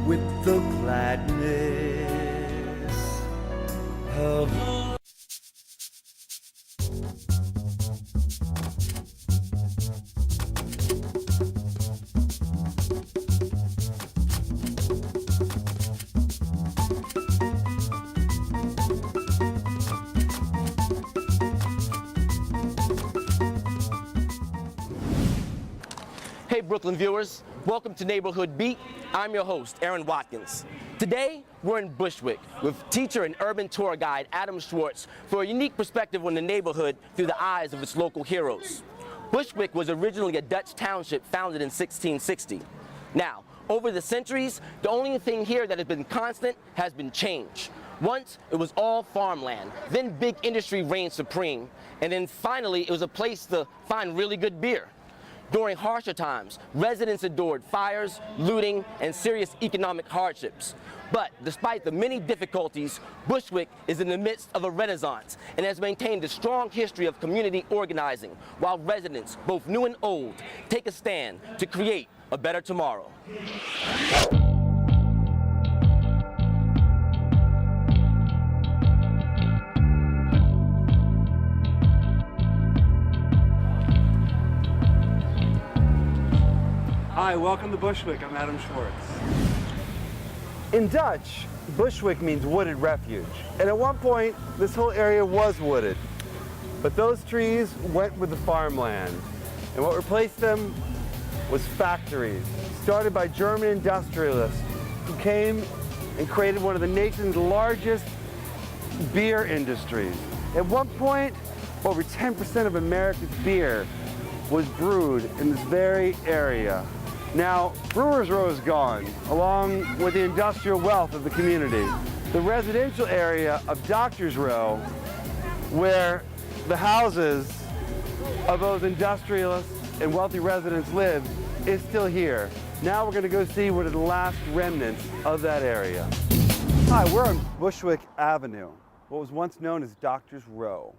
with the gladness of Hey Brooklyn viewers, welcome to Neighborhood Beat. I'm your host, Aaron Watkins. Today, we're in Bushwick with teacher and urban tour guide Adam Schwartz for a unique perspective on the neighborhood through the eyes of its local heroes. Bushwick was originally a Dutch township founded in 1660. Now, over the centuries, the only thing here that has been constant has been change. Once, it was all farmland, then big industry reigned supreme, and then finally, it was a place to find really good beer. During harsher times, residents endured fires, looting, and serious economic hardships. But despite the many difficulties, Bushwick is in the midst of a renaissance and has maintained a strong history of community organizing, while residents, both new and old, take a stand to create a better tomorrow. Hi, welcome to Bushwick. I'm Adam Schwartz. In Dutch, Bushwick means wooded refuge. And at one point, this whole area was wooded. But those trees went with the farmland. And what replaced them was factories, started by German industrialists who came and created one of the nation's largest beer industries. At one point, over 10% of America's beer was brewed in this very area. Now, Brewers Row is gone, along with the industrial wealth of the community. The residential area of Doctors Row, where the houses of those industrialists and wealthy residents lived, is still here. Now we're going to go see what are the last remnants of that area. Hi, we're on Bushwick Avenue, what was once known as Doctors Row.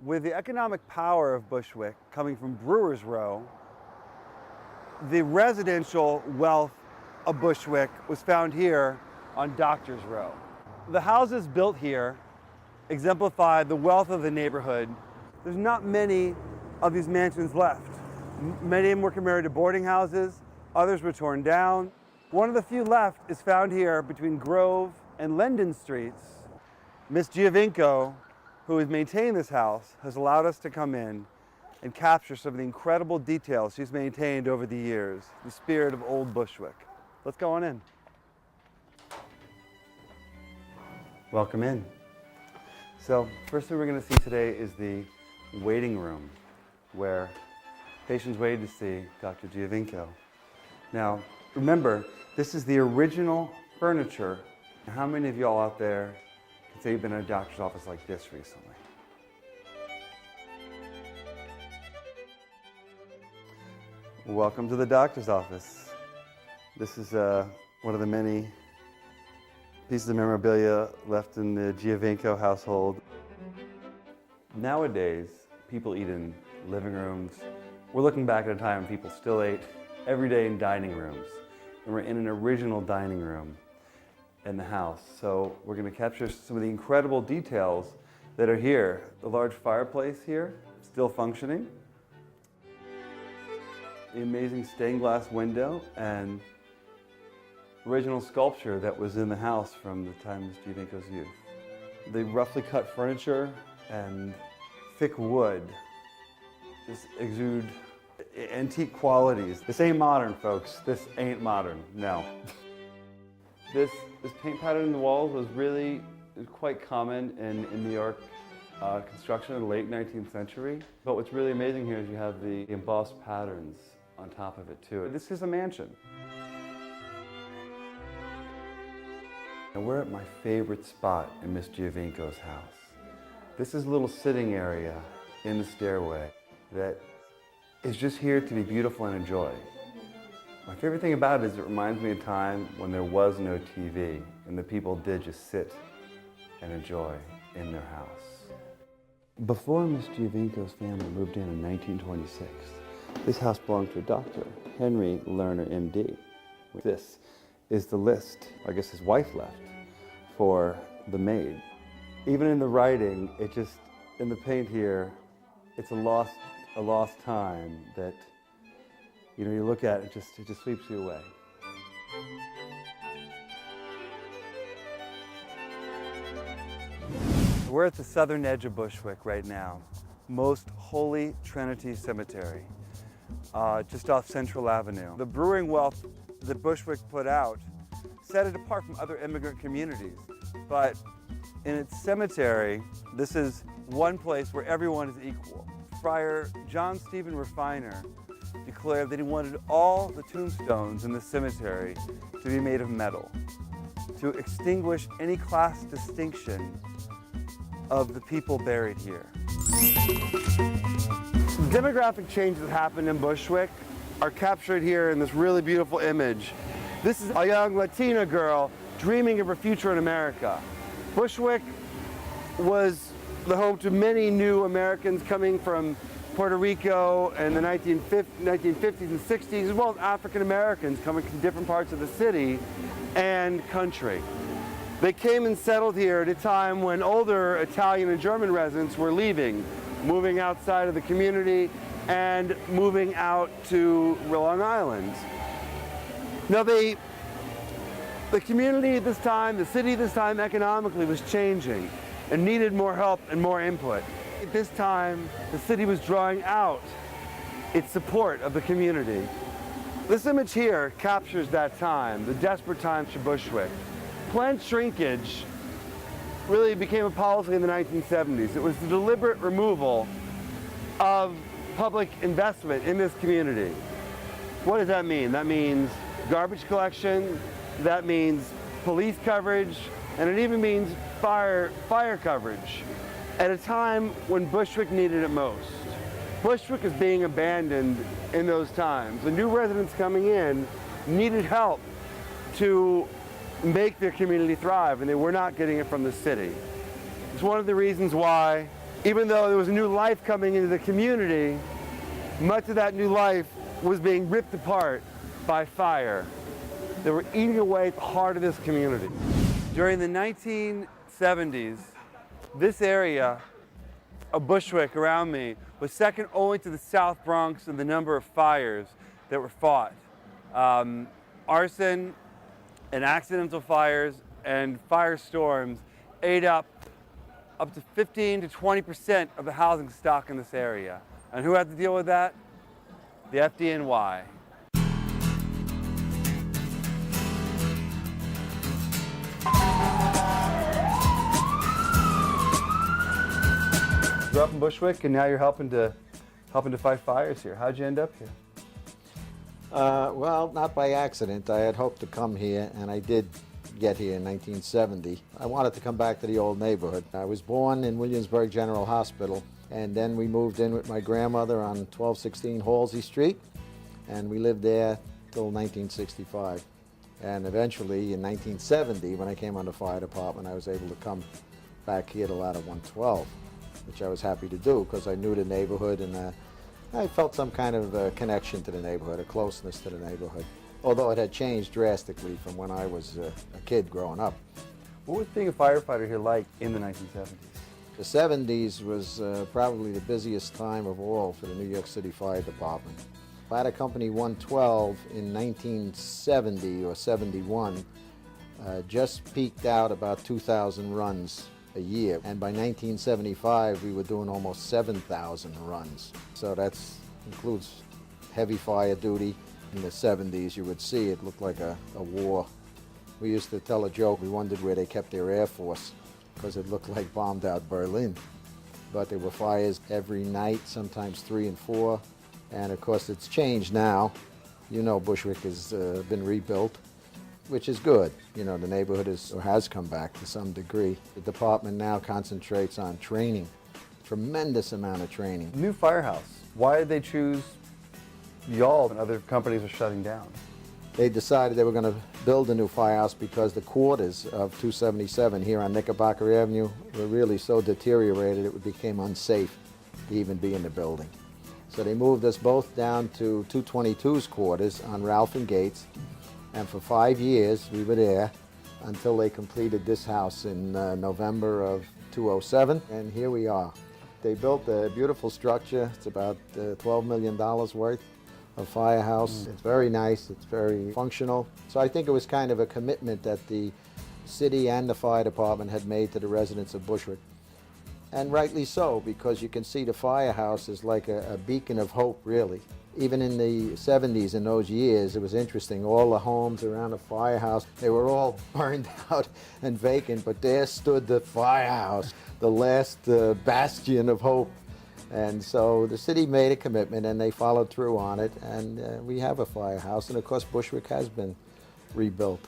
With the economic power of Bushwick coming from Brewers Row, the residential wealth of Bushwick was found here on Doctors Row. The houses built here exemplify the wealth of the neighborhood. There's not many of these mansions left. Many of them were converted to boarding houses, others were torn down. One of the few left is found here between Grove and Linden Streets. Miss Giovinco, who has maintained this house, has allowed us to come in and capture some of the incredible details she's maintained over the years, the spirit of old Bushwick. Let's go on in. Welcome in. So, first thing we're going to see today is the waiting room, where patients waited to see Dr. Giovinco. Now, remember, this is the original furniture. How many of y'all out there can say you've been in a doctor's office like this recently? Welcome to the doctor's office. This is one of the many pieces of memorabilia left in the Giovinco household. Nowadays, people eat in living rooms. We're looking back at a time when people still ate every day in dining rooms. And we're in an original dining room in the house. So we're going to capture some of the incredible details that are here. The large fireplace here, still functioning. The amazing stained glass window and original sculpture that was in the house from the time of Giovinco's youth. The roughly cut furniture and thick wood just exude antique qualities. This ain't modern, folks. This ain't modern, no. This paint pattern in the walls was quite common in New York construction in the late 19th century. But what's really amazing here is you have the embossed patterns on top of it too. This is a mansion. And we're at my favorite spot in Miss Giovinco's house. This is a little sitting area in the stairway that is just here to be beautiful and enjoy. My favorite thing about it is it reminds me of a time when there was no TV and the people did just sit and enjoy in their house. Before Miss Giovinco's family moved in 1926, this house belonged to a doctor, Henry Lerner, MD. This is the list, I guess his wife left, for the maid. Even in the writing, in the paint here, it's a lost time that, you look at it, it just sweeps you away. We're at the southern edge of Bushwick right now, Most Holy Trinity Cemetery, just off Central Avenue. The brewing wealth that Bushwick put out set it apart from other immigrant communities, but in its cemetery, this is one place where everyone is equal. Friar John Stephen Refiner declared that he wanted all the tombstones in the cemetery to be made of metal, to extinguish any class distinction of the people buried here. Demographic changes that happened in Bushwick are captured here in this really beautiful image. This is a young Latina girl dreaming of her future in America. Bushwick was the home to many new Americans coming from Puerto Rico in the 1950s and 60s, as well as African Americans coming from different parts of the city and country. They came and settled here at a time when older Italian and German residents were leaving, moving outside of the community and moving out to Long Island. Now the community at this time, the city at this time economically was changing and needed more help and more input. At this time, the city was drawing out its support of the community. This image here captures that time, the desperate times for Bushwick. Planned shrinkage really became a policy in the 1970s. It was the deliberate removal of public investment in this community. What does that mean? That means garbage collection, that means police coverage, and it even means fire coverage at a time when Bushwick needed it most. Bushwick is being abandoned in those times. The new residents coming in needed help to make their community thrive, and they were not getting it from the city. It's one of the reasons why, even though there was a new life coming into the community, much of that new life was being ripped apart by fire. They were eating away at the heart of this community. During the 1970s, this area of Bushwick around me was second only to the South Bronx in the number of fires that were fought. Arson and accidental fires and firestorms ate up to 15 to 20% of the housing stock in this area. And who had to deal with that? The FDNY. You grew up in Bushwick, and now you're helping to fight fires here. How'd you end up here? Well, not by accident. I had hoped to come here, and I did get here in 1970. I wanted to come back to the old neighborhood. I was born in Williamsburg General Hospital, and then we moved in with my grandmother on 1216 Halsey Street, and we lived there till 1965. And eventually, in 1970, when I came on the fire department, I was able to come back here to Ladder 112, which I was happy to do because I knew the neighborhood, and I felt some kind of connection to the neighborhood, a closeness to the neighborhood, although it had changed drastically from when I was a kid growing up. What was being a firefighter here like in the 1970s? The 70s was probably the busiest time of all for the New York City Fire Department. Ladder Company 112 in 1970 or 71 just peaked out about 2,000 runs a year, and by 1975 we were doing almost 7,000 runs. So that includes heavy fire duty. In the 70s you would see it looked like a war. We used to tell a joke, we wondered where they kept their Air Force because it looked like bombed out Berlin. But there were fires every night, sometimes 3 and 4, and of course it's changed now. You know, Bushwick has been rebuilt, which is good. You know, the neighborhood has come back to some degree. The department now concentrates on training, tremendous amount of training. New firehouse. Why did they choose y'all when other companies are shutting down? They decided they were going to build a new firehouse because the quarters of 277 here on Knickerbocker Avenue were really so deteriorated it became unsafe to even be in the building. So they moved us both down to 222's quarters on Ralph and Gates, And for 5 years, we were there until they completed this house in November of 2007, and here we are. They built a beautiful structure. It's about $12 million worth of firehouse. It's very nice, it's very functional. So I think it was kind of a commitment that the city and the fire department had made to the residents of Bushwick. And rightly so, because you can see the firehouse is like a beacon of hope, really. Even in the 70s, in those years, it was interesting. All the homes around the firehouse, they were all burned out and vacant, but there stood the firehouse, the last bastion of hope. And so the city made a commitment and they followed through on it, and we have a firehouse, and of course Bushwick has been rebuilt.